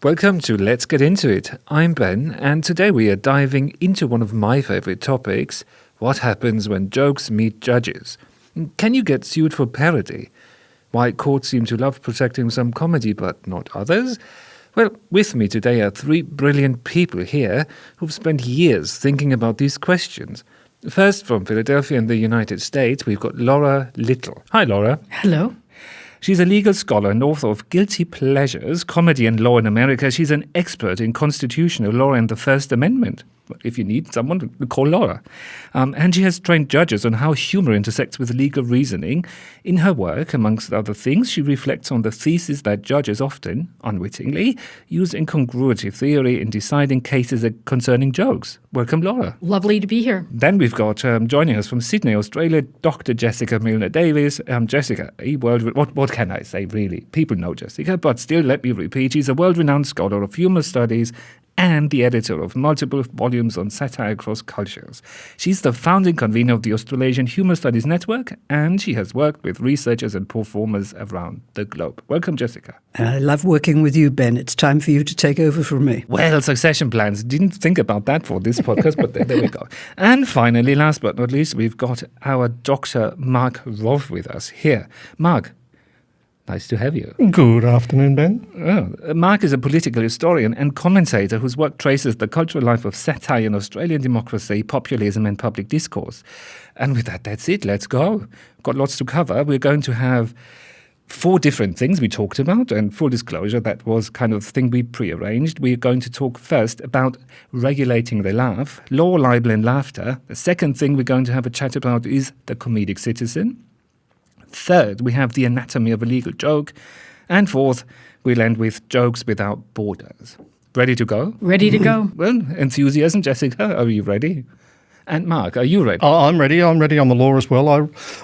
Welcome to Let's Get Into It. I'm Ben, and today we are diving into one of my favorite topics, what happens when jokes meet judges. Can you get sued for parody? Why courts seem to love protecting some comedy but not others? Well, with me today are three brilliant people here who've spent years thinking about these questions. First, from Philadelphia in the United States, we've got Laura Little. Hi, Laura. Hello. She's a legal scholar and author of Guilty Pleasures, Comedy and Law in America. She's an expert in constitutional law and the First Amendment. If you need someone, call Laura. And she has trained judges on how humour intersects with legal reasoning. In her work, amongst other things, she reflects on the thesis that judges often, unwittingly, use incongruity theory in deciding cases concerning jokes. Welcome, Laura. Lovely to be here. Then we've got, joining us from Sydney, Australia, Dr. Jessica Milner Davis. Jessica, what can I say, really? People know Jessica, but still, let me repeat, she's a world-renowned scholar of humour studies and the editor of multiple volumes on satire across cultures. She's the founding convener of the AustralasianHumour Studies Network, and she has worked with researchers and performers around the globe. Welcome, Jessica. I love working with you, Ben. It's time for you to take over from me. Well, succession plans. Didn't think about that for this podcast, but there we go. And finally, last but not least, we've got our Dr. Mark Rolfe with us here. Mark, nice to have you. Good afternoon, Ben. Oh, Mark is a political historian and commentator whose work traces the cultural life of satire in Australian democracy, populism and public discourse. And with that, that's it. Let's go. Got lots to cover. We're going to have 4 different things we talked about, and full disclosure, that was kind of the thing we prearranged. We're going to talk first about regulating the laugh, law, libel and laughter. The second thing we're going to have a chat about is the comedic citizen. Third, we have the anatomy of a legal joke. And fourth, we'll end with jokes without borders. Ready to go? Ready to go. Well, enthusiasm, Jessica, are you ready? And Mark, are you ready? I'm ready. I'm ready on the law as well.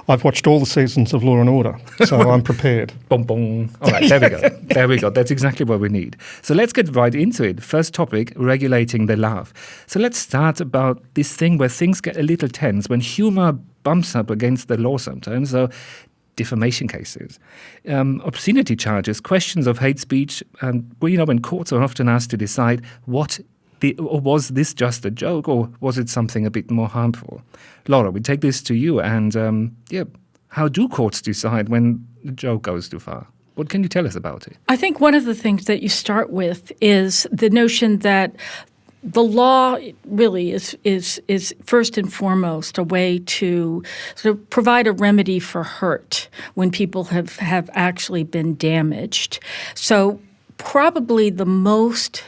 I've watched all the seasons of Law and Order, so I'm prepared. Boom, boom. All right, there we go. There we go. That's exactly what we need. So let's get right into it. First topic, regulating the laugh. So let's start about this thing where things get a little tense, when humour bumps up against the law sometimes. So defamation cases, obscenity charges, questions of hate speech, when courts are often asked to decide was this just a joke or was it something a bit more harmful? Laura, we take this to you, and how do courts decide when the joke goes too far? What can you tell us about it? I think one of the things that you start with is the notion that the law really is first and foremost a way to sort of provide a remedy for hurt when people have actually been damaged. So probably the most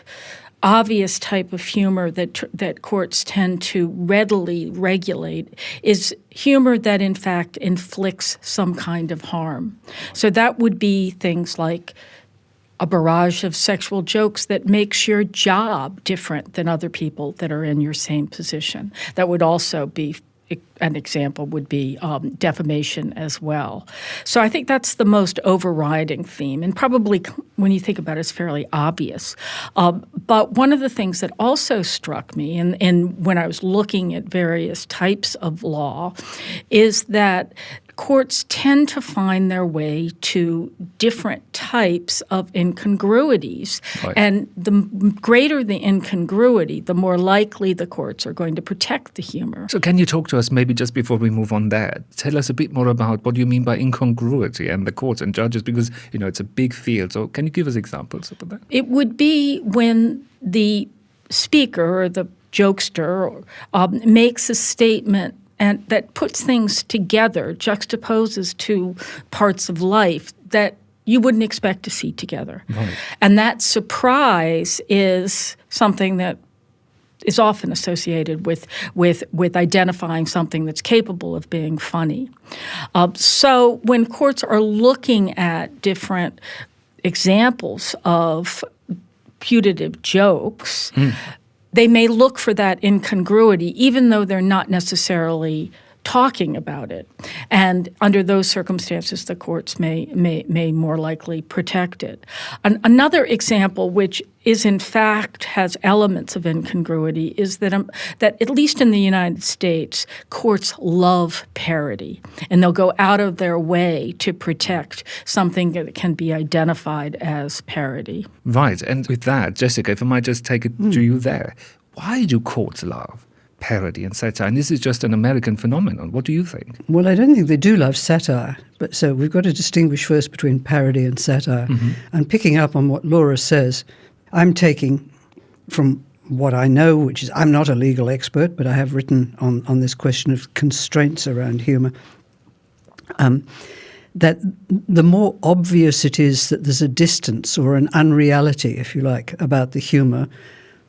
obvious type of humor that courts tend to readily regulate is humor that in fact inflicts some kind of harm. So that would be things like a barrage of sexual jokes that makes your job different than other people that are in your same position. That would also be an example, would be defamation as well. So I think that's the most overriding theme, and probably when you think about it, it's fairly obvious. But one of the things that also struck me, and when I was looking at various types of law, is that courts tend to find their way to different types of incongruities. Right. And the greater the incongruity, the more likely the courts are going to protect the humor. So can you talk to us maybe just before we move on there? Tell us a bit more about what you mean by incongruity and the courts and judges, because, it's a big field. So can you give us examples of that? It would be when the speaker or the jokester makes a statement and that puts things together, juxtaposes two parts of life that you wouldn't expect to see together. Right. And that surprise is something that is often associated with identifying something that's capable of being funny. So when courts are looking at different examples of putative jokes, they may look for that incongruity, even though they're not necessarily talking about it. And under those circumstances, the courts may more likely protect it. Another example, which is in fact has elements of incongruity, is that at least in the United States, courts love parody, and they'll go out of their way to protect something that can be identified as parody. Right, and with that, Jessica, if I might just take it to you there, why do courts love parody and satire? And this is just an American phenomenon. What do you think? Well, I don't think they do love satire. But so we've got to distinguish first between parody and satire. And picking up on what Laura says, I'm taking from what I know, which is I'm not a legal expert, but I have written on this question of constraints around humour, that the more obvious it is that there's a distance or an unreality, if you like, about the humour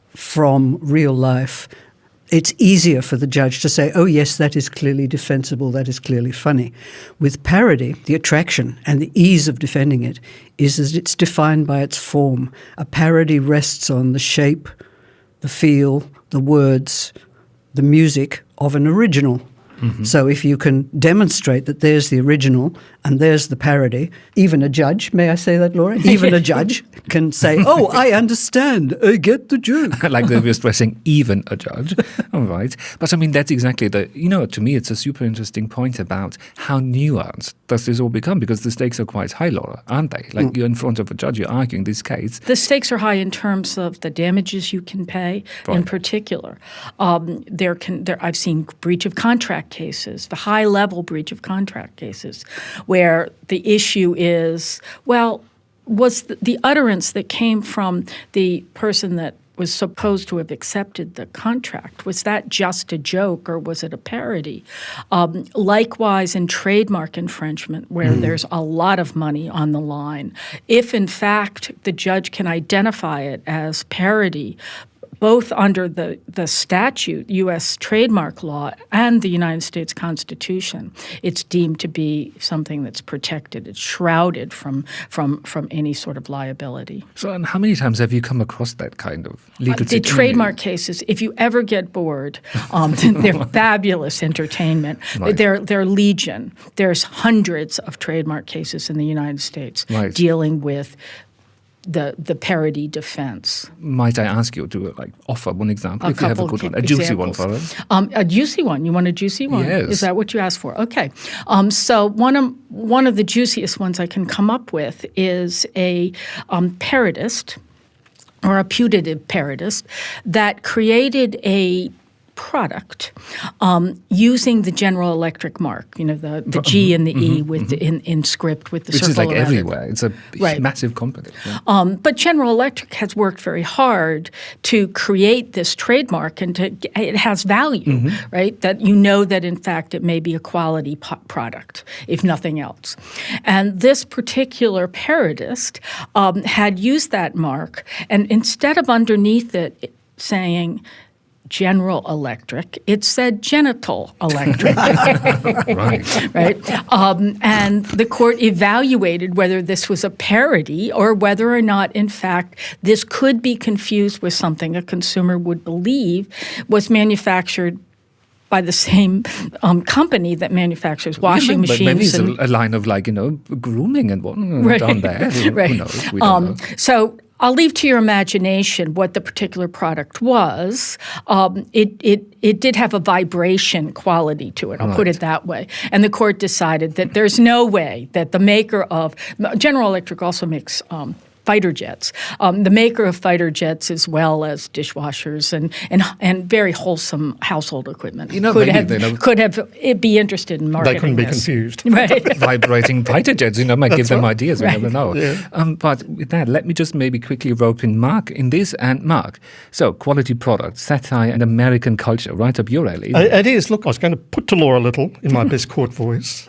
from real life, it's easier for the judge to say, oh, yes, that is clearly defensible, that is clearly funny. With parody, the attraction and the ease of defending it is that it's defined by its form. A parody rests on the shape, the feel, the words, the music of an original. So if you can demonstrate that there's the original and there's the parody, even a judge, may I say that, Laura? Even a judge can say, oh, I understand, I get the joke. Like they were stressing, even a judge. All right. But I mean, that's exactly to me, it's a super interesting point about how nuanced does this all become, because the stakes are quite high, Laura, aren't they? Like you're in front of a judge, you're arguing this case. The stakes are high in terms of the damages you can pay in particular. I've seen breach of contract cases, the high-level breach of contract cases, where the issue is, well, was the utterance that came from the person that was supposed to have accepted the contract, was that just a joke or was it a parody? Likewise, in trademark infringement, where there's a lot of money on the line, if in fact the judge can identify it as parody, both under the statute, U.S. trademark law, and the United States Constitution, it's deemed to be something that's protected. It's shrouded from any sort of liability. So, and how many times have you come across that kind of legal situation? The trademark cases, if you ever get bored, they're fabulous entertainment. Right. They're legion. There's hundreds of trademark cases in the United States dealing with the parody defense. Might I ask you to offer one example, if you have a good one, a juicy one for us? A juicy one. You want a juicy one? Yes. Is that what you asked for? Okay. So one of the juiciest ones I can come up with is a parodist or a putative parodist that created a product using the General Electric mark, the G and the E with in script with the which circle is like around everywhere. It. It's a massive company. Yeah. But General Electric has worked very hard to create this trademark, and it has value, right? That that in fact it may be a quality product, if nothing else. And this particular parodist had used that mark, and instead of underneath it saying General Electric, it said Genital Electric. Right? And the court evaluated whether this was a parody or whether or not, in fact, this could be confused with something a consumer would believe was manufactured by the same company that manufactures washing machines. But maybe it's a line of grooming and whatnot down there. Who knows? We don't know. So I'll leave to your imagination what the particular product was. It did have a vibration quality to it, I'll put it that way. And the court decided that there's no way that the maker of – General Electric also makes fighter jets. The maker of fighter jets, as well as dishwashers and very wholesome household equipment, could have be interested in marketing. They couldn't be this. confused. Right. Vibrating fighter jets, might give them ideas. We never know. Yeah. But with that, let me just maybe quickly rope in Mark in this. And Mark, so quality product, satire, and American culture, right up your alley. It is. Look, I was going to put to Laura a little in my best court voice.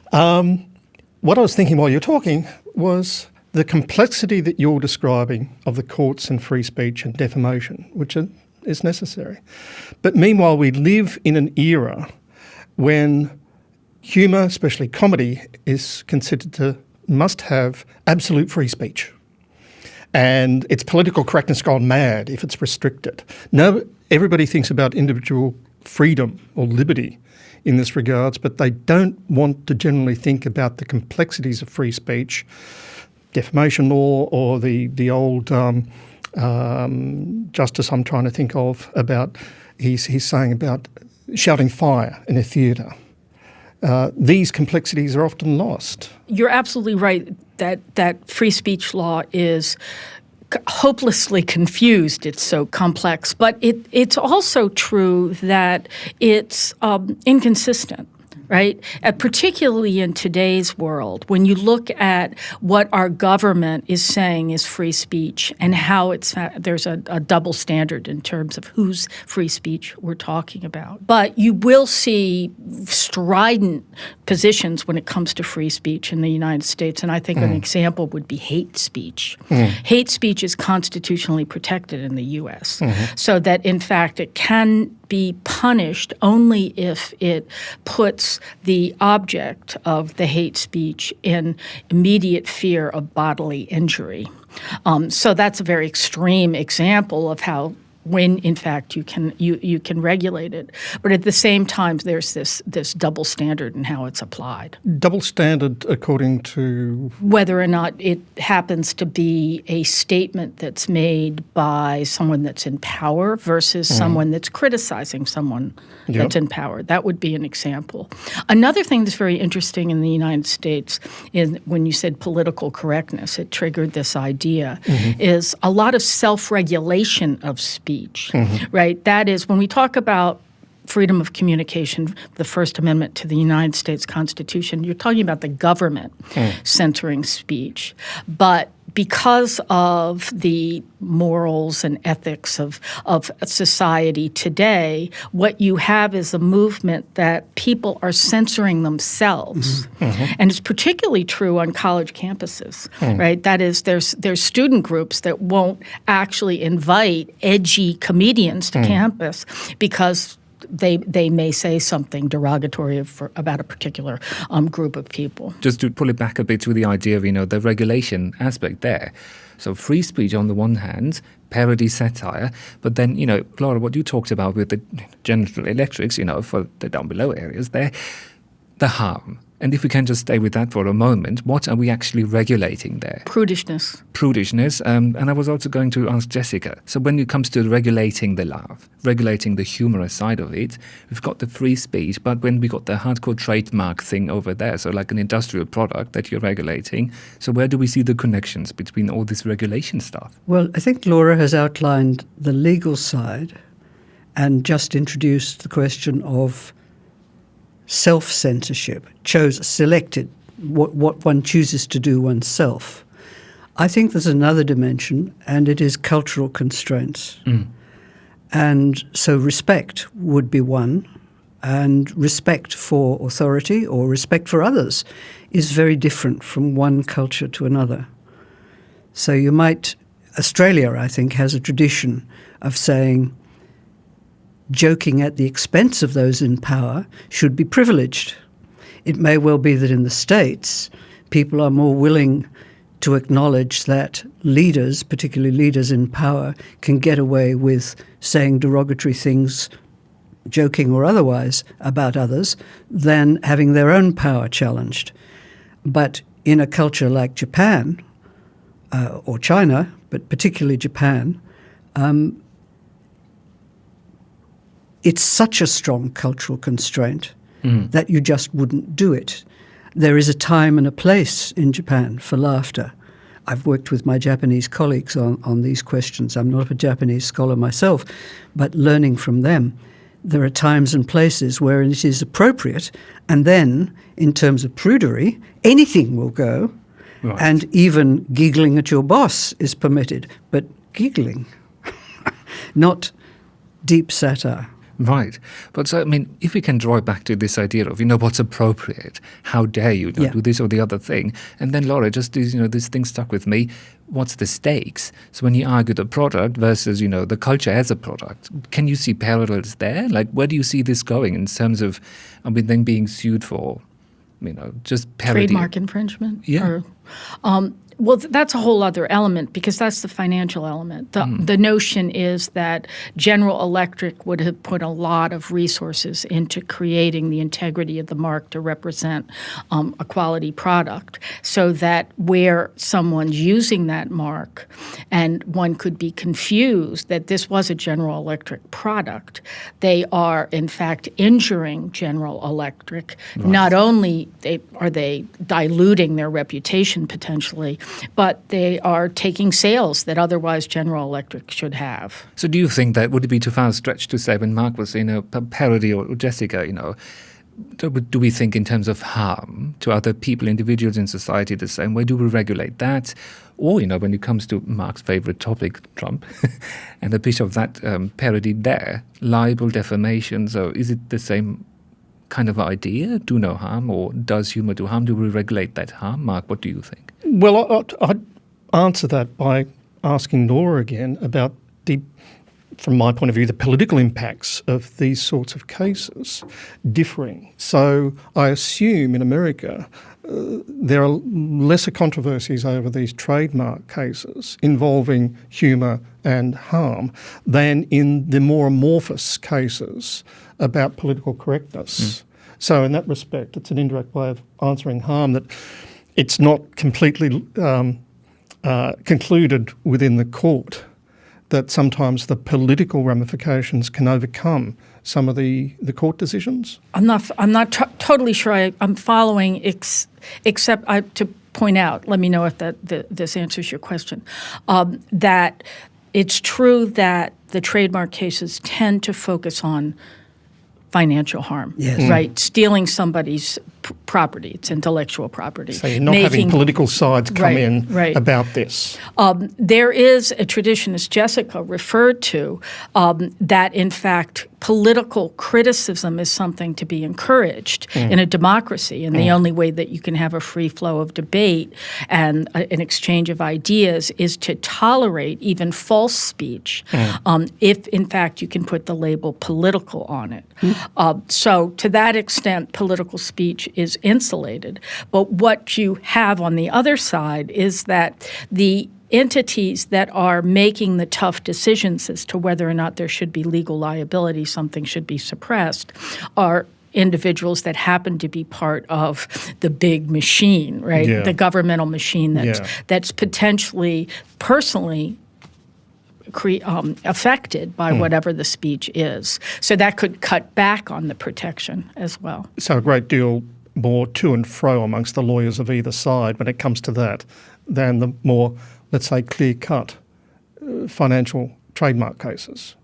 What I was thinking while you're talking was the complexity that you're describing of the courts and free speech and defamation, which is necessary. But meanwhile, we live in an era when humour, especially comedy, is considered to must have absolute free speech. And its political correctness gone mad if it's restricted. No, everybody thinks about individual freedom or liberty in this regards, but they don't want to generally think about the complexities of free speech, defamation law, or the old justice I'm trying to think of about, he's saying about shouting fire in a theatre. These complexities are often lost. You're absolutely right that free speech law is hopelessly confused. It's so complex. But it's also true that it's inconsistent. Right? Particularly in today's world, when you look at what our government is saying is free speech and how there's a double standard in terms of whose free speech we're talking about. But you will see strident positions when it comes to free speech in the United States, and I think an example would be hate speech. Hate speech is constitutionally protected in the U.S., so that, in fact, it can be punished only if it puts the object of the hate speech in immediate fear of bodily injury. So that's a very extreme example of how, when in fact you can regulate it, but at the same time there's this double standard in how it's applied. Double standard according to whether or not it happens to be a statement that's made by someone that's in power versus someone that's criticizing someone that's in power. That would be an example. Another thing that's very interesting in the United States is when you said political correctness, it triggered this idea, is a lot of self-regulation of speech, right? That is, when we talk about freedom of communication, the First Amendment to the United States Constitution, you're talking about the government censoring speech. But because of the morals and ethics of society today, what you have is a movement that people are censoring themselves. And it's particularly true on college campuses, right? That is, there's student groups that won't actually invite edgy comedians to campus because they may say something derogatory about a particular group of people. Just to pull it back a bit to the idea of, the regulation aspect there. So free speech on the one hand, parody, satire, but then, Laura, what you talked about with the General Electrics, for the down below areas there, the harm. And if we can just stay with that for a moment, what are we actually regulating there? Prudishness. And I was also going to ask Jessica, so when it comes to regulating the laugh, regulating the humorous side of it, we've got the free speech, but when we got the hardcore trademark thing over there, so like an industrial product that you're regulating, so where do we see the connections between all this regulation stuff? Well, I think Laura has outlined the legal side and just introduced the question of self-censorship, selected what one chooses to do oneself. I think there's another dimension, and it is cultural constraints. And so respect would be one, and respect for authority or respect for others is very different from one culture to another. So Australia, I think, has a tradition of saying joking at the expense of those in power should be privileged. It may well be that in the States, people are more willing to acknowledge that leaders, particularly leaders in power, can get away with saying derogatory things, joking or otherwise, about others, than having their own power challenged. But in a culture like Japan, or China, but particularly Japan, it's such a strong cultural constraint that you just wouldn't do it. There is a time and a place in Japan for laughter. I've worked with my Japanese colleagues on these questions. I'm not a Japanese scholar myself, but learning from them, there are times and places where it is appropriate, and then, in terms of prudery, anything will go, and even giggling at your boss is permitted, but giggling, not deep satire. Right. But so, if we can draw it back to this idea of, what's appropriate, how dare you not do this or the other thing. And then, Laura, just this thing stuck with me. What's the stakes? So when you argue the product versus, the culture as a product, can you see parallels there? Like, where do you see this going in terms of, them being sued for, just parody? Trademark infringement? Yeah. Well, that's a whole other element because that's the financial element. The notion is that General Electric would have put a lot of resources into creating the integrity of the mark to represent a quality product, so that where someone's using that mark and one could be confused that this was a General Electric product, they are in fact injuring General Electric. Right. Not only are they diluting their reputation potentially, but they are taking sales that otherwise General Electric should have. So do you think that, would it be too far stretched to say, when Mark was saying a parody, or Jessica, do we think in terms of harm to other people, individuals in society the same way? Do we regulate that? Or, when it comes to Mark's favourite topic, Trump, and the pitch of that parody there, libel, defamation, so is it the same kind of idea? Do no harm, or does humour do harm? Do we regulate that harm? Mark, what do you think? Well, I'd answer that by asking Nora again about from my point of view, the political impacts of these sorts of cases differing. So I assume in America there are lesser controversies over these trademark cases involving humour and harm than in the more amorphous cases about political correctness. So in that respect, it's an indirect way of answering harm, that it's not completely concluded within the court, that sometimes the political ramifications can overcome some of the court decisions? I'm not totally sure I'm following, except to point out, let me know if this answers your question, that it's true that the trademark cases tend to focus on financial harm, right? Stealing somebody's property, it's intellectual property. So you're not having political sides come in about this. There is a tradition, as Jessica referred to, that in fact political criticism is something to be encouraged in a democracy, and the only way that you can have a free flow of debate and an exchange of ideas is to tolerate even false speech if in fact you can put the label political on it. So to that extent, political speech is insulated. But what you have on the other side is that the entities that are making the tough decisions as to whether or not there should be legal liability, something should be suppressed, are individuals that happen to be part of the big machine, right? Yeah. The governmental machine that's potentially personally affected by whatever the speech is. So that could cut back on the protection as well. So a great deal more to and fro amongst the lawyers of either side when it comes to that than the more, let's say, clear-cut financial trademark cases,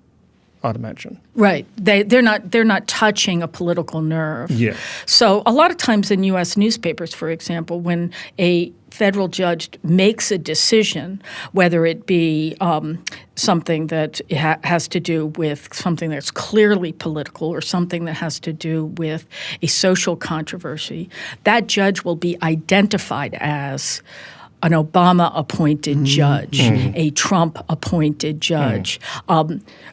I'd imagine. Right. They're not touching a political nerve. Yeah. So a lot of times in U.S. newspapers, for example, when a federal judge makes a decision, whether it be something that has to do with something that's clearly political or something that has to do with a social controversy, that judge will be identified as an Obama-appointed judge, a Trump-appointed judge.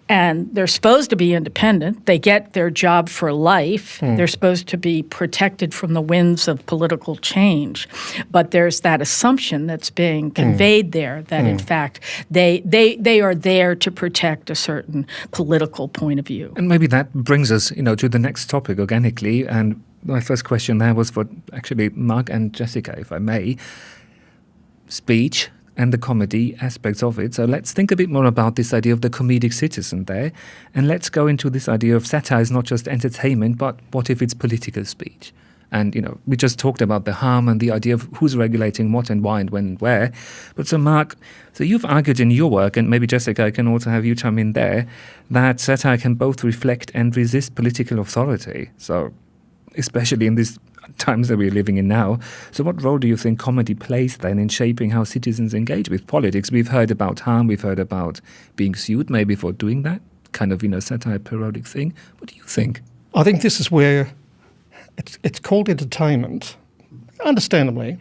And they're supposed to be independent. They get their job for life. They're supposed to be protected from the winds of political change. But there's that assumption that's being conveyed there that, in fact, they are there to protect a certain political point of view. And maybe that brings us, to the next topic organically. And my first question there was for actually Mark and Jessica, if I may. Speech and the comedy aspects of it. So let's think a bit more about this idea of the comedic citizen there, and let's go into this idea of satire is not just entertainment, but what if it's political speech? And, we just talked about the harm and the idea of who's regulating what and why and when and where. But so Mark, you've argued in your work, and maybe Jessica, I can also have you chime in there, that satire can both reflect and resist political authority. So especially in these times that we're living in now. So what role do you think comedy plays then in shaping how citizens engage with politics? We've heard about harm, we've heard about being sued maybe for doing that kind of, satire parodic thing. What do you think? I think this is where it's called entertainment, understandably.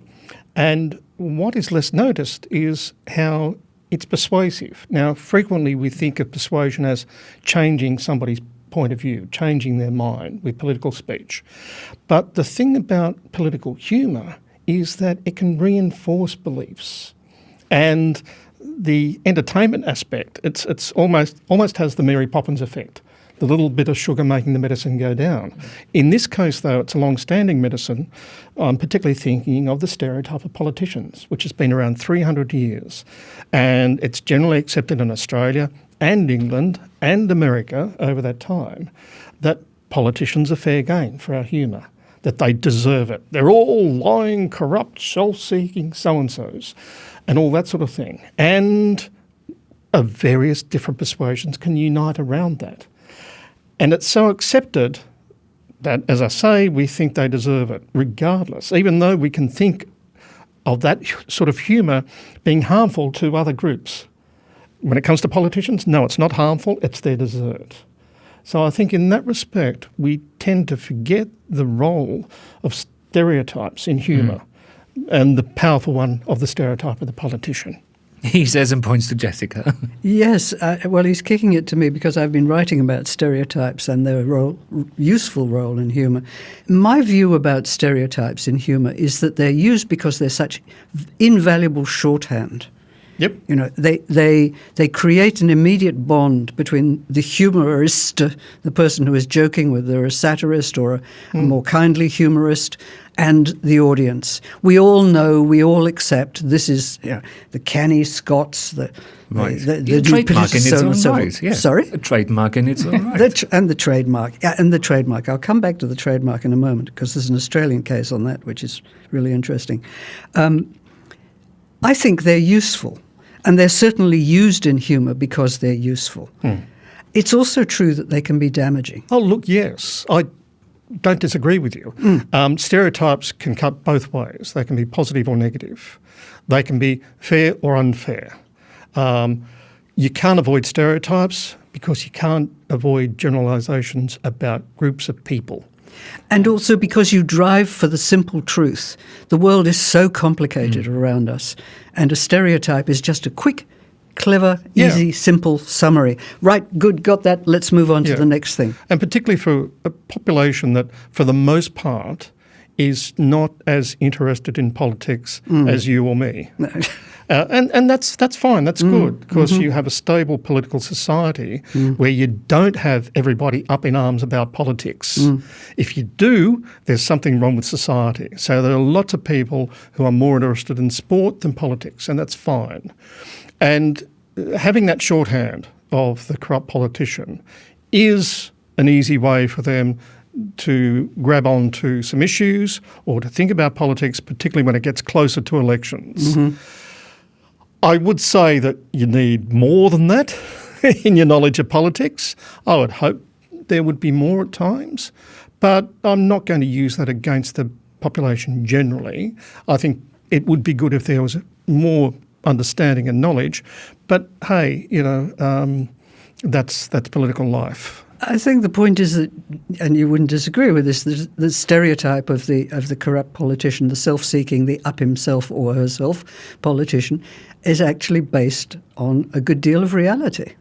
And what is less noticed is how it's persuasive. Now, frequently we think of persuasion as changing somebody's point of view, changing their mind with political speech. But the thing about political humour is that it can reinforce beliefs. And the entertainment aspect, it's almost has the Mary Poppins effect, the little bit of sugar making the medicine go down. In this case, though, it's a long-standing medicine. I'm particularly thinking of the stereotype of politicians, which has been around 300 years. And it's generally accepted in Australia and England and America over that time that politicians are fair game for our humour, that they deserve it. They're all lying, corrupt, self-seeking so-and-sos and all that sort of thing. And various different persuasions can unite around that. And it's so accepted that, as I say, we think they deserve it, regardless, even though we can think of that sort of humour being harmful to other groups. When it comes to politicians, no, it's not harmful, it's their dessert. So I think in that respect, we tend to forget the role of stereotypes in humour and the powerful one of the stereotype of the politician. He says and points to Jessica. Yes, well, he's kicking it to me because I've been writing about stereotypes and their useful role in humour. My view about stereotypes in humour is that they're used because they're such invaluable shorthand. Yep. You know, they create an immediate bond between the humorist, the person who is joking, whether a satirist or a more kindly humorist, and the audience. We all know, we all accept this is the canny Scots, the trademark in its own right. Yeah. Sorry? A trademark in its own right. And the trademark. Yeah, and the trademark. I'll come back to the trademark in a moment because there's an Australian case on that which is really interesting. I think they're useful. And they're certainly used in humour because they're useful. It's also true that they can be damaging. Oh, look, yes. I don't disagree with you. Stereotypes can cut both ways. They can be positive or negative. They can be fair or unfair. You can't avoid stereotypes because you can't avoid generalisations about groups of people. And also because you drive for the simple truth. The world is so complicated around us, and a stereotype is just a quick, clever, easy, simple summary. Right, good, got that, let's move on to the next thing. And particularly for a population that, for the most part, is not as interested in politics as you or me. And that's fine, that's good, because you have a stable political society where you don't have everybody up in arms about politics. If you do, there's something wrong with society. So there are lots of people who are more interested in sport than politics, and that's fine. And having that shorthand of the corrupt politician is an easy way for them to grab on to some issues or to think about politics, particularly when it gets closer to elections. I would say that you need more than that in your knowledge of politics. I would hope there would be more at times, but I'm not going to use that against the population generally. I think it would be good if there was more understanding and knowledge, but hey, that's political life. I think the point is that, and you wouldn't disagree with this, the stereotype of the corrupt politician, the self-seeking, the up himself or herself politician, is actually based on a good deal of reality.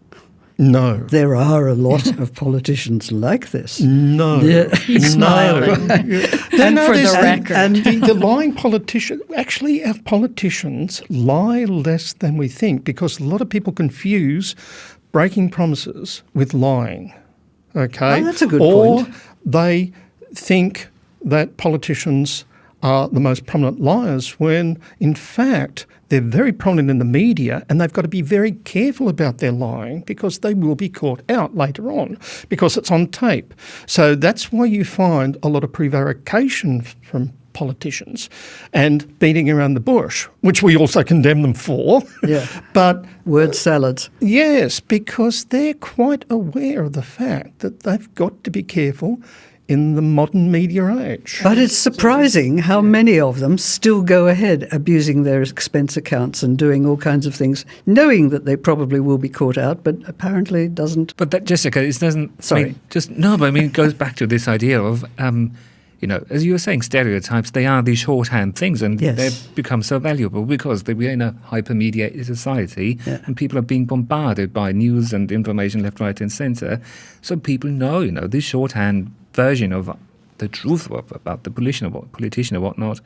No. There are a lot of politicians like this. No. He's smiling. And for the record. And the lying politician, actually our politicians lie less than we think because a lot of people confuse breaking promises with lying. Okay? Oh, that's a good point. Or they think that politicians are the most prominent liars when, in fact, they're very prominent in the media and they've got to be very careful about their lying because they will be caught out later on because it's on tape. So that's why you find a lot of prevarication from politicians and beating around the bush, which we also condemn them for. Yeah. But word salads. Yes, because they're quite aware of the fact that they've got to be careful in the modern media age. But it's surprising how many of them still go ahead abusing their expense accounts and doing all kinds of things, knowing that they probably will be caught out, but apparently it doesn't. But that, Jessica, it doesn't... Sorry. It goes back to this idea of... as you were saying, stereotypes, they are these shorthand things and they've become so valuable because we're in a hyper-mediated society and people are being bombarded by news and information left, right and centre. So people know, this shorthand version of the truth about the politician or whatnot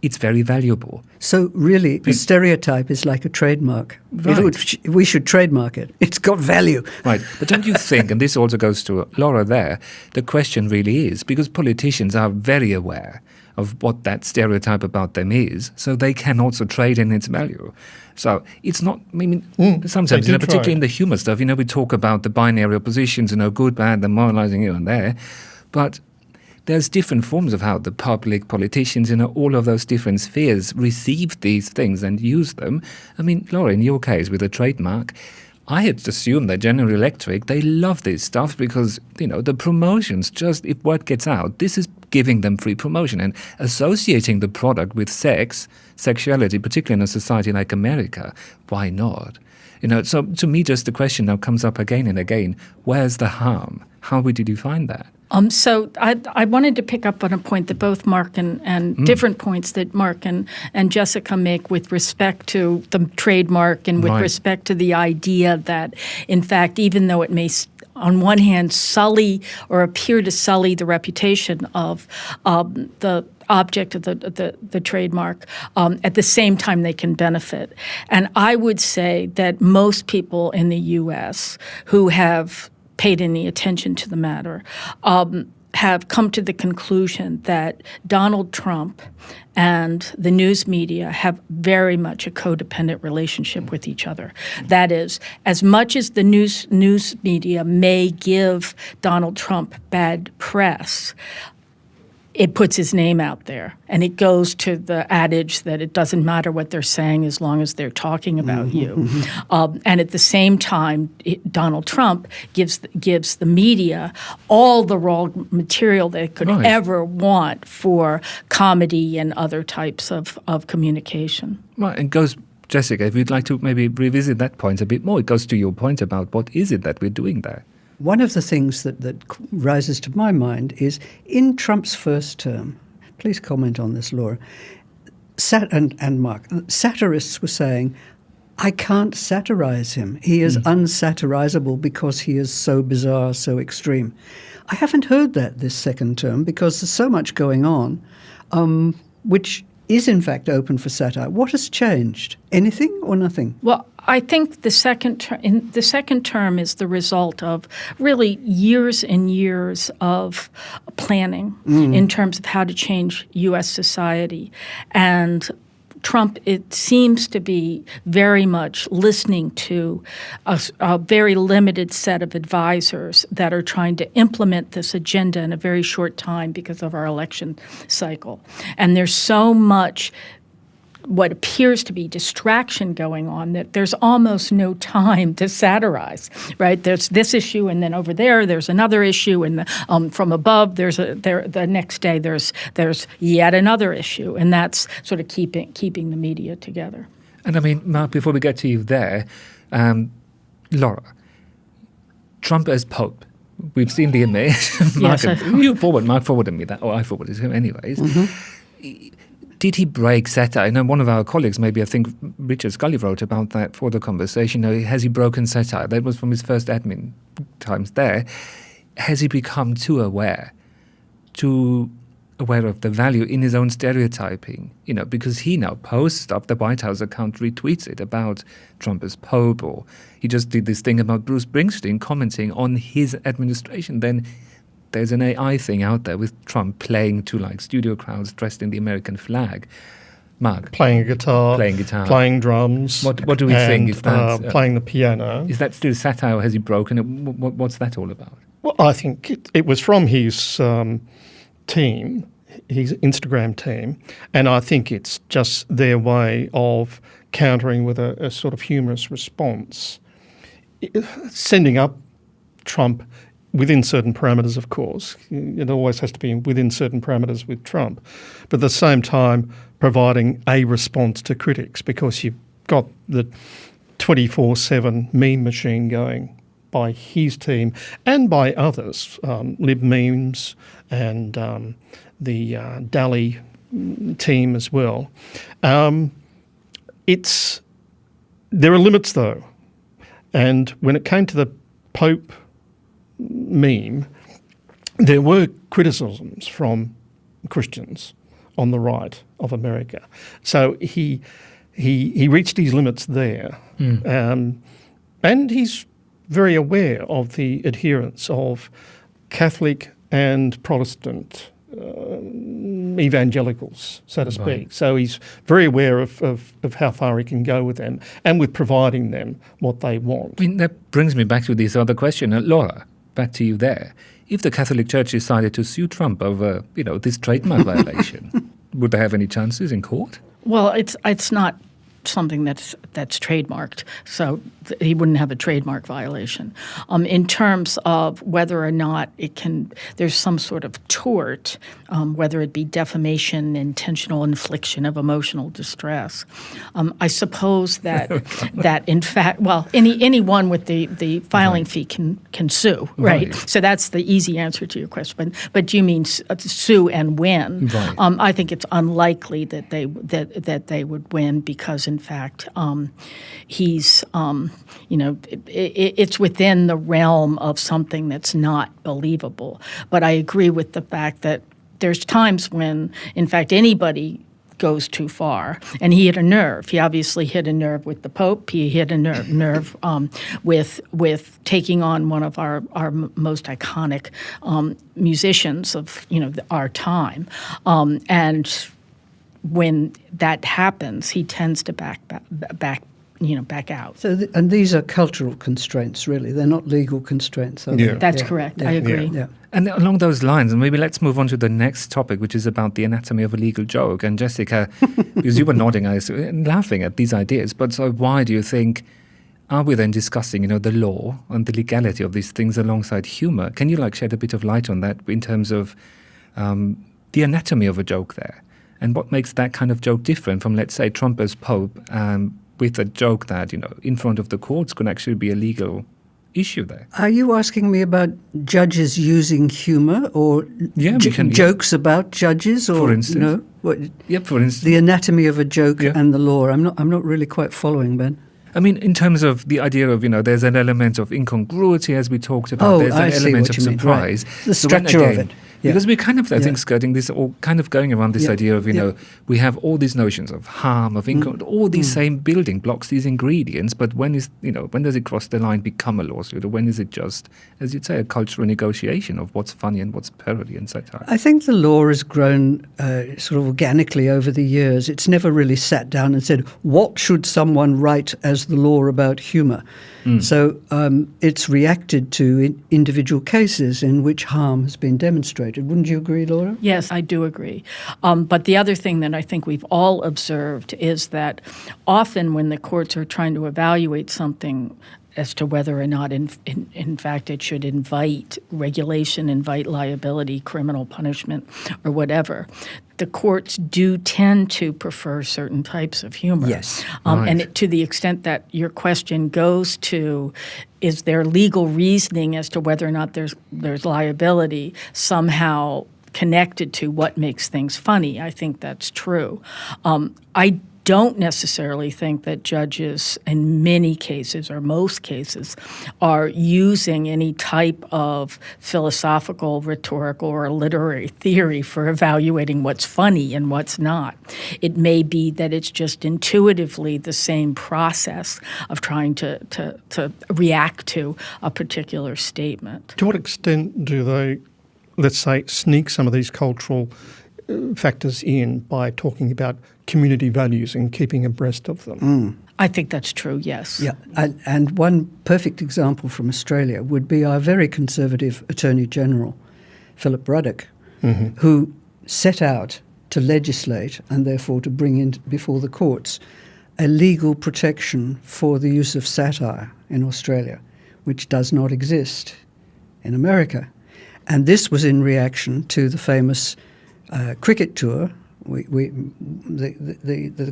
it's very valuable. So really, a stereotype is like a trademark. Right. We should trademark it. It's got value. Right. But don't you think, and this also goes to Laura there, the question really is, because politicians are very aware of what that stereotype about them is, so they can also trade in its value. So it's not, I mean, sometimes, particularly in the humour stuff, we talk about the binary oppositions, good, bad, the moralising here and there, but there's different forms of how the public, politicians, all of those different spheres receive these things and use them. I mean, Laura, in your case with a trademark, I had assumed that General Electric, they love this stuff because, the promotions, just if word gets out, this is giving them free promotion and associating the product with sexuality, particularly in a society like America. Why not? So to me, just the question now comes up again and again, where's the harm? How would you define that? So I wanted to pick up on a point that both Mark and different points that Mark and Jessica make with respect to the trademark and with respect to the idea that, in fact, even though it may on one hand sully or appear to sully the reputation of the object of the trademark, at the same time they can benefit. And I would say that most people in the U.S. who have paid any attention to the matter, have come to the conclusion that Donald Trump and the news media have very much a codependent relationship with each other. That is, as much as the news media may give Donald Trump bad press, it puts his name out there. And it goes to the adage that it doesn't matter what they're saying as long as they're talking about you. And at the same time, Donald Trump gives the media all the raw material they could ever want for comedy and other types of communication. Right, and goes, Jessica, if you'd like to maybe revisit that point a bit more, it goes to your point about what is it that we're doing there. One of the things that rises to my mind is in Trump's first term, please comment on this, Laura, and Mark, satirists were saying, I can't satirize him. He is unsatirizable because he is so bizarre, so extreme. I haven't heard that this second term because there's so much going on, which is in fact open for satire. What has changed? Anything or nothing? Well, I think the second term is the result of really years and years of planning in terms of how to change U.S. society. And Trump, it seems to be very much listening to a very limited set of advisors that are trying to implement this agenda in a very short time because of our election cycle. And there's so much what appears to be distraction going on that there's almost no time to satirize, right? There's this issue, and then over there's another issue, and from above the next day there's yet another issue, and that's sort of keeping the media together. And I mean, Mark, before we get to you there, Laura, Trump as Pope. We've seen the image. Mark forwarded me that, or I forwarded him anyways. Did he break satire? I know one of our colleagues, maybe I think Richard Scully, wrote about that for the conversation. Has he broken satire? That was from his first admin times there. Has he become too aware of the value in his own stereotyping? Because he now posts stuff, the White House account retweets it about Trump as Pope, or he just did this thing about Bruce Springsteen commenting on his administration. Then there's an AI thing out there with Trump playing to studio crowds dressed in the American flag. Mark, playing guitar, playing drums. What do we think? Is that playing the piano? Is that still satire, or has he broken it? What's that all about? Well, I think it was from his team, his Instagram team, and I think it's just their way of countering with a sort of humorous response, sending up Trump within certain parameters, of course. It always has to be within certain parameters with Trump. But at the same time, providing a response to critics, because you've got the 24/7 meme machine going by his team and by others, Lib Memes and the Dali team as well. There are limits, though. And when it came to the Pope meme, there were criticisms from Christians on the right of America. So he reached his limits there. And he's very aware of the adherence of Catholic and Protestant evangelicals, so to speak. Right. So he's very aware of how far he can go with them and with providing them what they want. I mean, that brings me back to this other question. Laura, back to you there. If the Catholic Church decided to sue Trump over, this trademark violation, would they have any chances in court? Well, it's not something that's trademarked, so he wouldn't have a trademark violation. In terms of whether or not there's some sort of tort, whether it be defamation, intentional infliction of emotional distress. I suppose that in fact, anyone with the filing fee can sue, right? So that's the easy answer to your question. But do you mean sue and win? Right. I think it's unlikely that they would win because, in fact, he's it's within the realm of something that's not believable. But I agree with the fact that there's times when, in fact, anybody goes too far, and he hit a nerve. He obviously hit a nerve with the Pope. He hit a nerve with taking on one of our most iconic musicians of our time, and when that happens, he tends to back out. So, and these are cultural constraints, really. They're not legal constraints. Are they? That's correct. I agree. Yeah. And along those lines, and maybe let's move on to the next topic, which is about the anatomy of a legal joke. And Jessica, because you were nodding, I was laughing at these ideas, but so why do you think, are we then discussing, the law and the legality of these things alongside humour? Can you shed a bit of light on that in terms of the anatomy of a joke there? And what makes that kind of joke different from, let's say, Trump as Pope, with a joke that, in front of the courts could actually be a legal issue there? Are you asking me about judges using humour or jokes about judges? Or, for instance. For instance. The anatomy of a joke and the law. I'm not really quite following, Ben. I mean, in terms of the idea of, there's an element of incongruity, as we talked about. There's an element of surprise. Right. The structure of it. Yeah. Because we're kind of, I think, skirting this, or kind of going around this idea of, we have all these notions of harm, of all these same building blocks, these ingredients, but when does it cross the line, become a lawsuit, or when is it just, as you'd say, a cultural negotiation of what's funny and what's parody and satire? I think the law has grown sort of organically over the years. It's never really sat down and said, what should someone write as the law about humour? So it's reacted to individual cases in which harm has been demonstrated. Wouldn't you agree, Laura? Yes, I do agree. But the other thing that I think we've all observed is that often when the courts are trying to evaluate something as to whether or not, in fact, it should invite regulation, invite liability, criminal punishment, or whatever, the courts do tend to prefer certain types of humor. Yes. And to the extent that your question goes to, is there legal reasoning as to whether or not there's liability somehow connected to what makes things funny? I think that's true. I don't necessarily think that judges in many cases or most cases are using any type of philosophical, rhetorical, or literary theory for evaluating what's funny and what's not. It may be that it's just intuitively the same process of trying to react to a particular statement. To what extent do they, let's say, sneak some of these cultural factors in by talking about community values and keeping abreast of them? I think that's true, yes. Yeah, and one perfect example from Australia would be our very conservative Attorney General, Philip Ruddock, who set out to legislate and therefore to bring in before the courts a legal protection for the use of satire in Australia, which does not exist in America. And this was in reaction to the famous cricket tour. The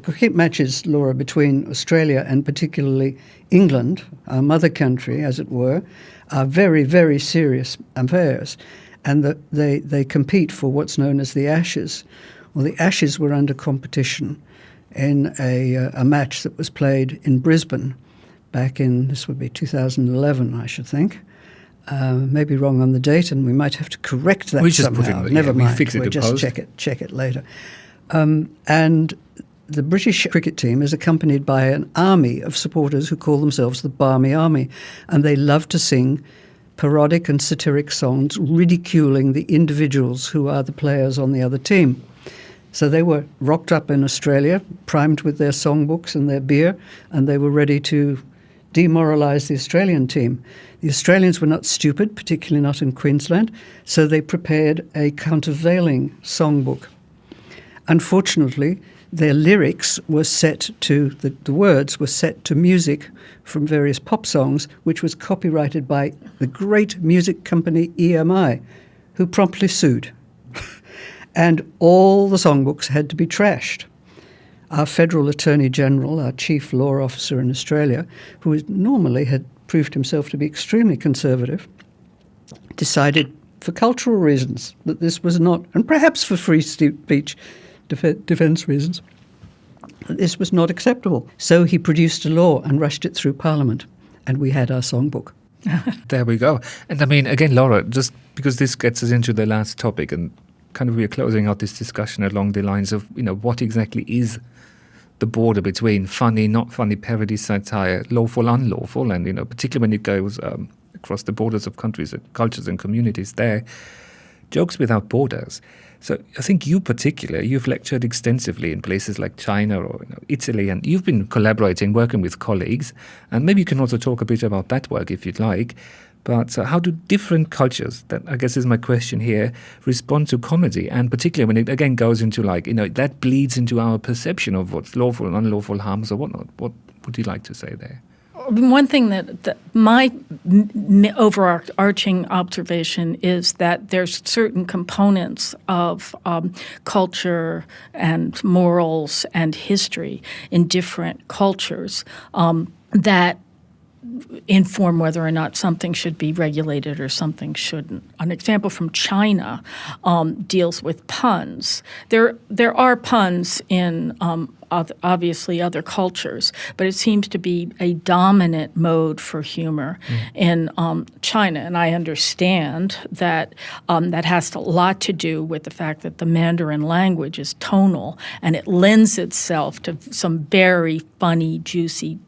cricket matches, Laura, between Australia and particularly England, our mother country, as it were, are very, very serious affairs. And they compete for what's known as the Ashes. Well, the Ashes were under competition in a match that was played in Brisbane back in, this would be 2011, I should think. Maybe wrong on the date, and we might have to correct that somehow. Never mind. Fix it. We'll just check it later. And the British cricket team is accompanied by an army of supporters who call themselves the Barmy Army, and they love to sing parodic and satiric songs ridiculing the individuals who are the players on the other team. So they were rocked up in Australia, primed with their songbooks and their beer, and they were ready to demoralise the Australian team. The Australians were not stupid, particularly not in Queensland, so they prepared a countervailing songbook. Unfortunately, their lyrics were set to, the words were set to music from various pop songs, which was copyrighted by the great music company EMI, who promptly sued. And all the songbooks had to be trashed. Our Federal Attorney General, our chief law officer in Australia, who normally had proved himself to be extremely conservative, decided for cultural reasons that this was not, and perhaps for free speech defence reasons, that this was not acceptable. So he produced a law and rushed it through Parliament, and we had our songbook. There we go. And I mean, again, Laura, just because this gets us into the last topic, and kind of we're closing out this discussion along the lines of, what exactly is the border between funny, not funny, parody, satire, lawful, unlawful, and, particularly when it goes across the borders of countries, cultures and communities there, jokes without borders. So I think you've lectured extensively in places like China or Italy, and you've been collaborating, working with colleagues, and maybe you can also talk a bit about that work if you'd like. But how do different cultures, that I guess is my question here, respond to comedy? And particularly when it again goes into that bleeds into our perception of what's lawful and unlawful harms or whatnot. What would you like to say there? One thing that my overarching observation is that there's certain components of culture and morals and history in different cultures that inform whether or not something should be regulated or something shouldn't. An example from China deals with puns. There are puns in obviously other cultures, but it seems to be a dominant mode for humor in China. And I understand that that has a lot to do with the fact that the Mandarin language is tonal, and it lends itself to some very funny, juicy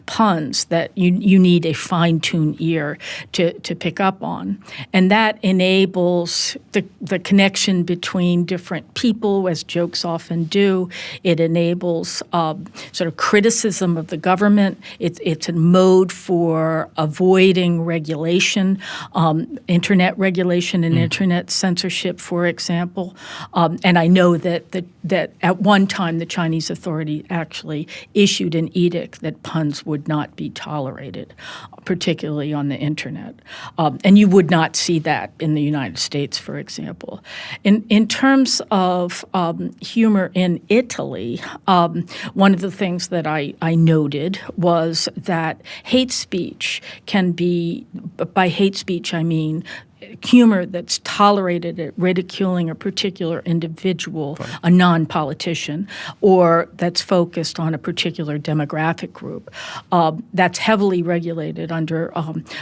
puns that you need a fine-tuned ear to pick up on. And that enables the connection between different people, as jokes often do. It enables sort of criticism of the government. It's a mode for avoiding regulation, internet regulation and internet censorship, for example. And I know that at one time the Chinese authority actually issued an edict that puns would not be tolerated, particularly on the internet. And you would not see that in the United States, for example. In terms of humor in Italy, one of the things that I noted was that hate speech can be, by hate speech I mean humor that's tolerated at ridiculing a particular individual, a non-politician, or that's focused on a particular demographic group. That's heavily regulated under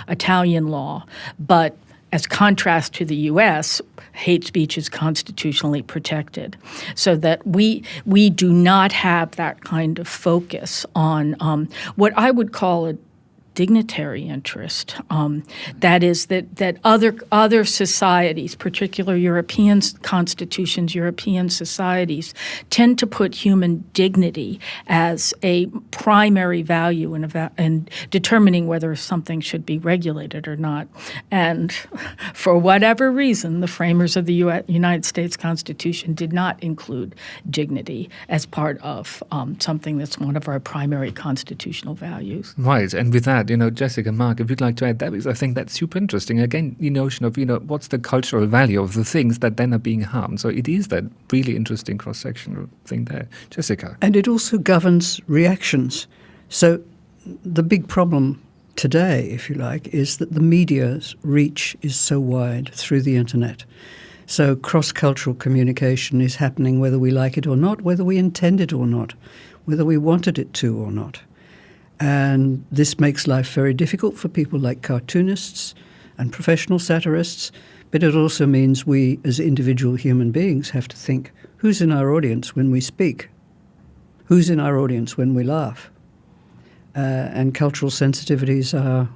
Italian law, but as contrast to the U.S., hate speech is constitutionally protected, so that we do not have that kind of focus on what I would call a dignitary interest. That is that other societies, particularly European constitutions, European societies, tend to put human dignity as a primary value in determining whether something should be regulated or not. And for whatever reason, the framers of the United States Constitution did not include dignity as part of something that's one of our primary constitutional values. Right, and with that, Jessica, Mark, if you'd like to add that, because I think that's super interesting. Again, the notion of, what's the cultural value of the things that then are being harmed. So it is that really interesting cross-sectional thing there. Jessica. And it also governs reactions. So the big problem today, if you like, is that the media's reach is so wide through the internet. So cross-cultural communication is happening whether we like it or not, whether we intend it or not, whether we wanted it to or not. And this makes life very difficult for people like cartoonists and professional satirists, but it also means we as individual human beings have to think, who's in our audience when we speak? Who's in our audience when we laugh? And cultural sensitivities are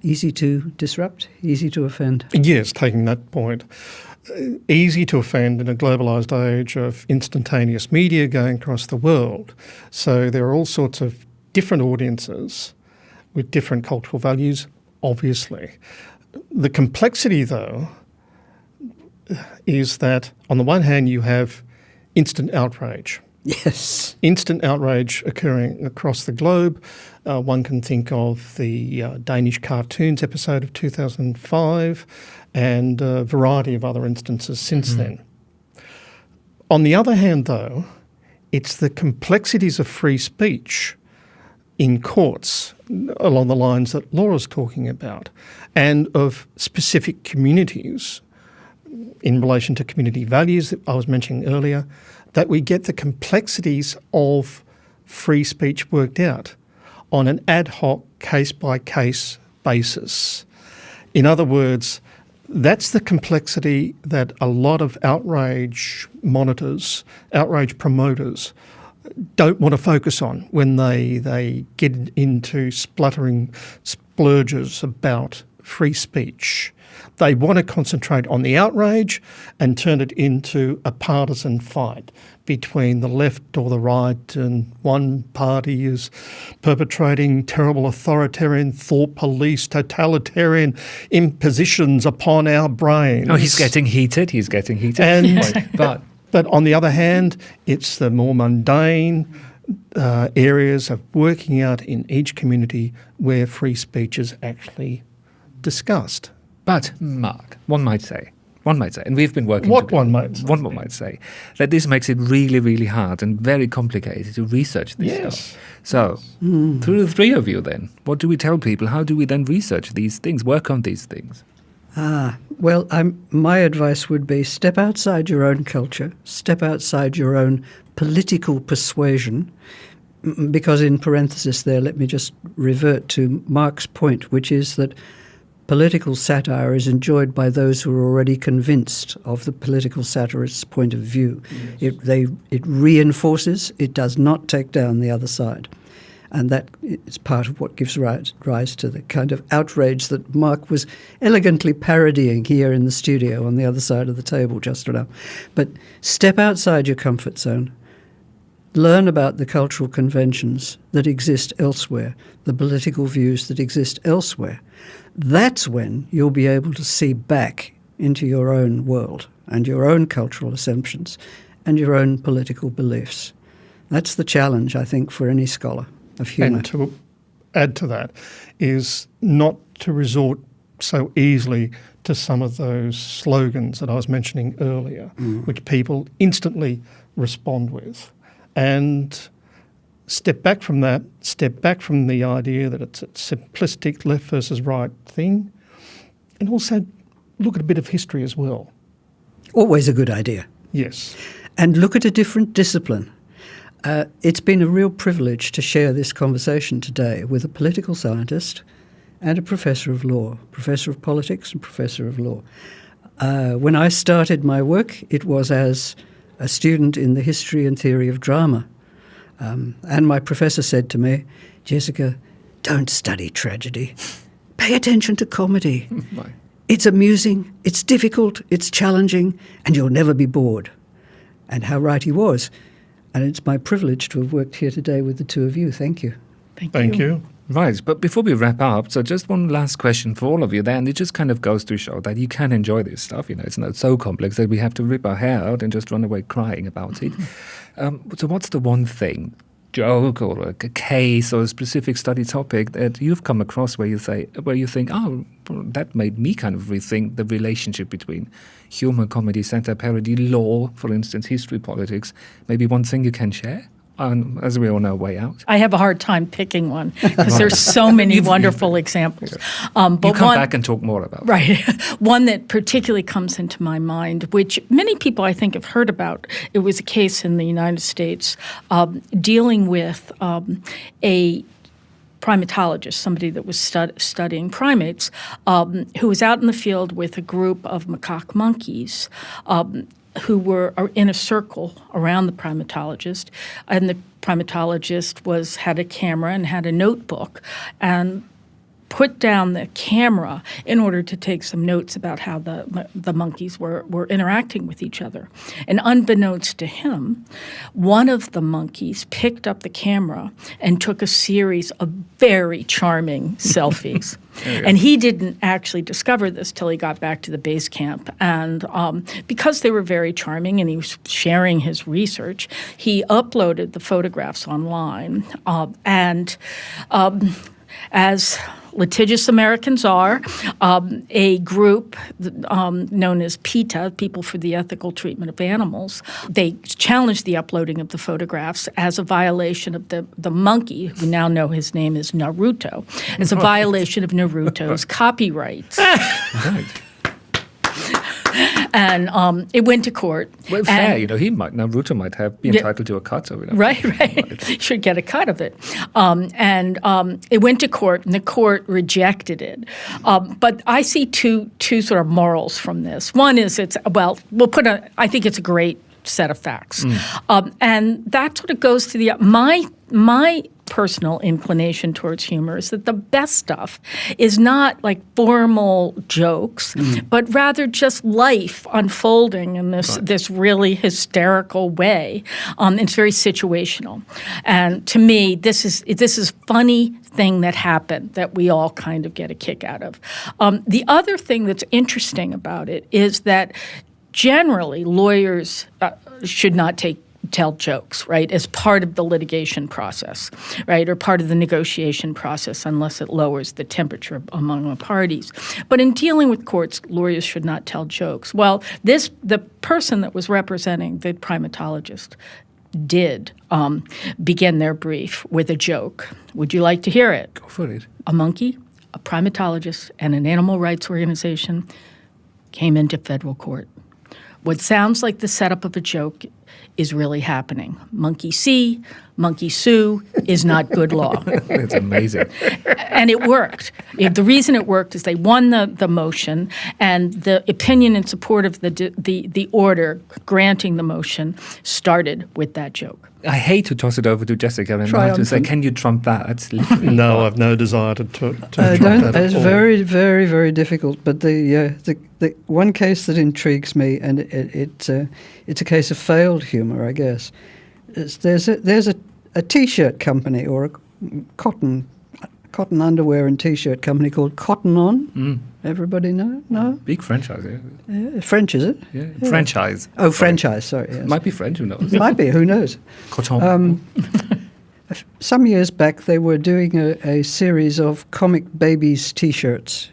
easy to disrupt, easy to offend. Yes, taking that point. Easy to offend in a globalised age of instantaneous media going across the world. So there are all sorts of different audiences with different cultural values, obviously. The complexity, though, is that on the one hand you have instant outrage. Yes. Instant outrage occurring across the globe. One can think of the Danish cartoons episode of 2005 and a variety of other instances since then. On the other hand, though, it's the complexities of free speech in courts along the lines that Laura's talking about, and of specific communities in relation to community values that I was mentioning earlier, that we get the complexities of free speech worked out on an ad hoc, case-by-case basis. In other words, that's the complexity that a lot of outrage monitors, outrage promoters, don't want to focus on when they get into spluttering splurges about free speech. They want to concentrate on the outrage and turn it into a partisan fight between the left or the right, and one party is perpetrating terrible authoritarian thought police, totalitarian impositions upon our brains. Oh, he's getting heated. But on the other hand, it's the more mundane areas of working out in each community where free speech is actually discussed. But, Mark, one might say, and we've been working One together, might say that this makes it really, really hard and very complicated to research this stuff. So, through the three of you then, what do we tell people? How do we then research these things, work on these things? Well, my advice would be step outside your own culture, step outside your own political persuasion, because in parenthesis there, let me just revert to Mark's point, which is that political satire is enjoyed by those who are already convinced of the political satirist's point of view. Yes. It reinforces, it does not take down the other side. And that is part of what gives rise to the kind of outrage that Mark was elegantly parodying here in the studio on the other side of the table just now. But step outside your comfort zone. Learn about the cultural conventions that exist elsewhere, the political views that exist elsewhere. That's when you'll be able to see back into your own world and your own cultural assumptions and your own political beliefs. That's the challenge, I think, for any scholar of humour. And to add to that is not to resort so easily to some of those slogans that I was mentioning earlier, which people instantly respond with. And step back from that, step back from the idea that it's a simplistic left versus right thing, and also look at a bit of history as well. Always a good idea. Yes. And look at a different discipline. It's been a real privilege to share this conversation today with a political scientist and a professor of law, professor of politics and professor of law. When I started my work, it was as a student in the history and theory of drama. And my professor said to me, Jessica, don't study tragedy. Pay attention to comedy. It's amusing, it's difficult, it's challenging, and you'll never be bored. And how right he was. And it's my privilege to have worked here today with the two of you. Thank you. Thank you. Right, but before we wrap up, so just one last question for all of you there, and it just kind of goes to show that you can enjoy this stuff. You know, it's not so complex that we have to rip our hair out and just run away crying about it. So what's the one thing, joke or a case or a specific study topic that you've come across where you think, oh, that made me kind of rethink the relationship between humour, comedy, satire, parody, law, for instance, history, politics? Maybe one thing you can share? As we all know, way out. I have a hard time picking one because there's so many wonderful examples. But you come back and talk more about. Right. One that particularly comes into my mind, which many people I think have heard about. It was a case in the United States dealing with a primatologist, somebody that was studying primates, who was out in the field with a group of macaque monkeys. who were in a circle around the primatologist, and the primatologist had a camera and had a notebook, and put down the camera in order to take some notes about how the monkeys were interacting with each other. And unbeknownst to him, one of the monkeys picked up the camera and took a series of very charming selfies. And he didn't actually discover this till he got back to the base camp. And because they were very charming and he was sharing his research, he uploaded the photographs online. As litigious Americans are, a group known as PETA, People for the Ethical Treatment of Animals, they challenged the uploading of the photographs as a violation of the monkey, who now know his name is Naruto, as a violation of Naruto's copyrights. Right. And it went to court. Well, fair, Naruto might be entitled to a cut. So Right. Should get a cut of it. It went to court, and the court rejected it. But I see two sort of morals from this. One is I think it's a great set of facts. And that sort of goes to my personal inclination towards humor is that the best stuff is not like formal jokes, but rather just life unfolding in this really hysterical way. It's very situational, and to me, this is funny thing that happened that we all kind of get a kick out of. The other thing that's interesting about it is that generally lawyers should not tell jokes, right, as part of the litigation process, right, or part of the negotiation process unless it lowers the temperature among the parties. But in dealing with courts, lawyers should not tell jokes. Well, the person that was representing the primatologist did begin their brief with a joke. Would you like to hear it? Go for it. A monkey, a primatologist, and an animal rights organization came into federal court. What sounds like the setup of a joke is really happening. Monkey see, monkey sue is not good law. It's amazing. And it worked. The reason it worked is they won the motion, and the opinion in support of the order granting the motion started with that joke. I hate to toss it over to Jessica and now to say, can you trump that? No, I've no desire to trump that at It's all. very, very, very difficult. But the one case that intrigues me, and it's a case of failed humour, I guess. There's a T-shirt company or a cotton underwear and T-shirt company called Cotton On. Everybody know? No? Big franchise, yeah. French, is it? Yeah. Franchise. Oh, franchise, sorry. Yes. Might be French, who knows? Might be, who knows? Coton. Some years back, they were doing a series of comic babies T-shirts,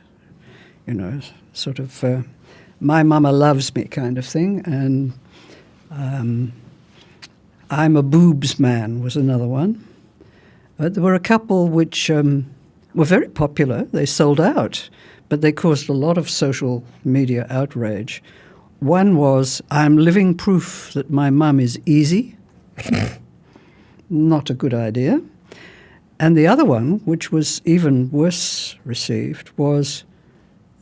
sort of my mama loves me kind of thing, and I'm a boobs man was another one. But there were a couple which were very popular. They sold out, but they caused a lot of social media outrage. One was, I'm living proof that my mum is easy. Not a good idea. And the other one, which was even worse received, was,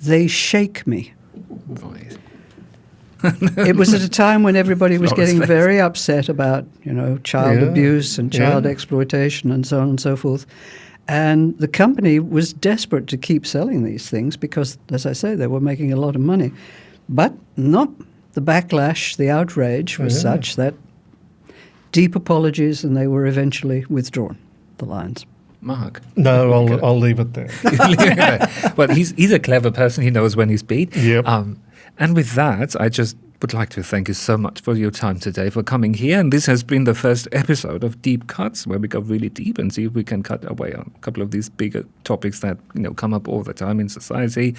they shake me. Right. It was at a time when everybody was Not getting respect. very upset about, child Yeah, abuse and child yeah. exploitation and so on and so forth. And the company was desperate to keep selling these things because, as I say, they were making a lot of money. But not the backlash, the outrage was such that deep apologies, and they were eventually withdrawn, the lines. Mark. No, I'll leave it there. Well, he's a clever person. He knows when he's beat. Yep. And with that, I just would like to thank you so much for your time today, for coming here. And this has been the first episode of Deep Cuts, where we go really deep and see if we can cut away on a couple of these bigger topics that come up all the time in society.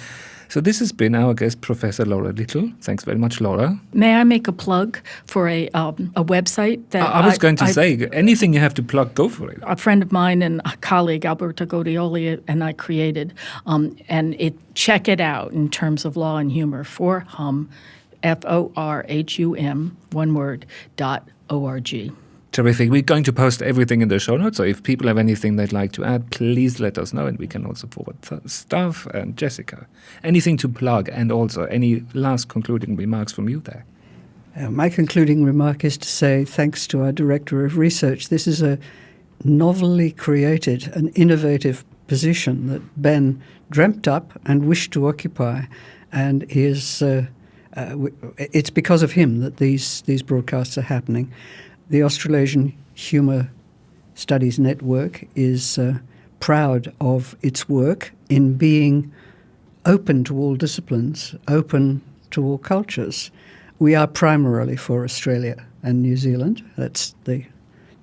So this has been our guest, Professor Laura Little. Thanks very much, Laura. May I make a plug for a website that I was going to say, anything you have to plug, go for it. a friend of mine and a colleague, Alberto Godioli, and I created, and check it out in terms of law and humor for HUM, FORHUM, one word, .org. Terrific. We're going to post everything in the show notes, so if people have anything they'd like to add, please let us know, and we can also forward stuff. And Jessica, anything to plug, and also any last concluding remarks from you there? My concluding remark is to say thanks to our Director of Research. This is a novelly created and innovative position that Ben dreamt up and wished to occupy, and it's because of him that these broadcasts are happening. The Australasian Humour Studies Network is proud of its work in being open to all disciplines, open to all cultures. We are primarily for Australia and New Zealand. That's the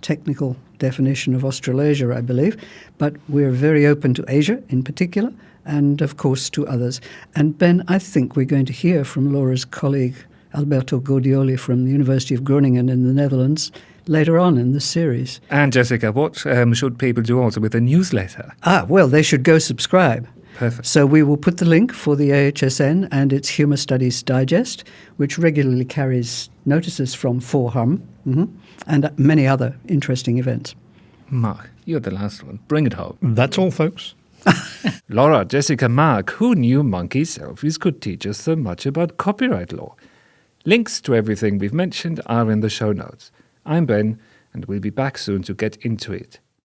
technical definition of Australasia, I believe. But we're very open to Asia in particular, and of course to others. And Ben, I think we're going to hear from Laura's colleague Alberto Gordioli from the University of Groningen in the Netherlands later on in the series. And Jessica, what should people do also with the newsletter? Well, they should go subscribe. Perfect. So we will put the link for the AHSN and its Humour Studies Digest, which regularly carries notices from Hum and many other interesting events. Mark, you're the last one. Bring it home. That's all, folks. Laura, Jessica, Mark, who knew monkey selfies could teach us so much about copyright law? Links to everything we've mentioned are in the show notes. I'm Ben, and we'll be back soon to get into it.